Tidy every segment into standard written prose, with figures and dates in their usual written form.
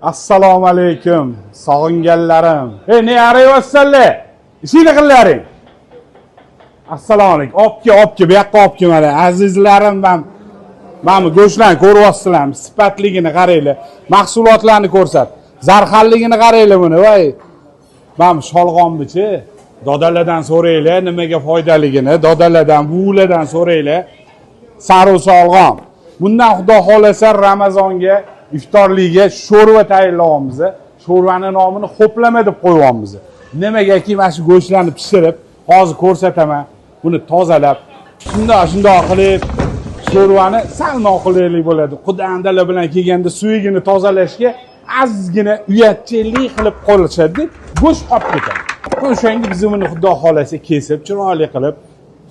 Assalomu alaykum, sog'inganlarim. Ne arayapsizlar? Ishingni qillaring. Assalomu alaykum. Opke, bu yoqqa opke mana. Azizlarim, mana go'shtlarni ko'ryapsizlarmi? Sifatligini qaranglar. Mahsulotlarni ko'rsat. Zarxalligini qaranglar buni, voy. Mana sholg'ombichi. Dodalardan so'raylar, nimaga foydaligini, dodalardan, buvilardan so'raylar. Saru sholg'om. Bundan xudo xolasa Ramazonga iftorligiga sho'rva tayyorlayapmiz. Sho'rvaning nomini xo'plama deb qo'yyapmiz. Nimagaki mana shu go'shtlarni pishirib, hozir ko'rsataman. Buni tozalab, shundoq qilib sho'rvani sal noqulaylik bo'ladi. Qudandalar bilan kelganda suyigini tozalashga ozgina uyatchilik qilib qolishadi, go'sht qolib ketadi. O'shanga biz buni xudo xolasa kesib, chiroyli qilib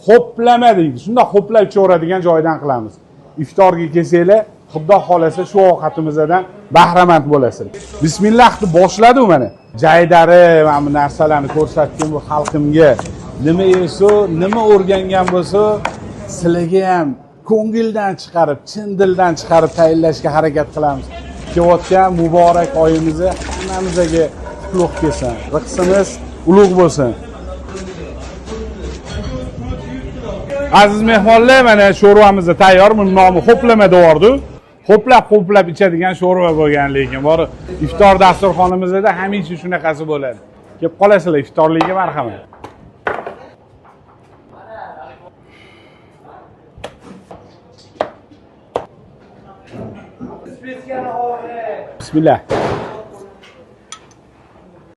xo'plama deydi. Shundoq xo'plab ichaveradigan joydan qilamiz. İftorga kelsanglar, xudo xolasa shu ovqatimizdan bahramand bo'lasizlar. Bismillah deb boshladi u mana. Jaydari mana bu narsalarni ko'rsatgan bu xalqimga nima yesa, nima o'rgangan bo'lsa, sizlarga ham ko'ngildan chiqarib, chin dildan chiqarib tayyorlashga harakat qilamiz. Kelayotgan muborak oyimizni hammamizga qutlug' kelsin. Rizqimiz ulug' bo'lsin. Aziz mehmonlar, mana sho'rvamiz tayyor. Buning nomi xo'plama deyordi. Xo'plab ichadigan sho'rva bo'lgan, lekin bor iftor dasturxonimizda hamisha shunaqasi bo'ladi. Kelib qolasizlar iftorlikka, marhamat. Bismillah.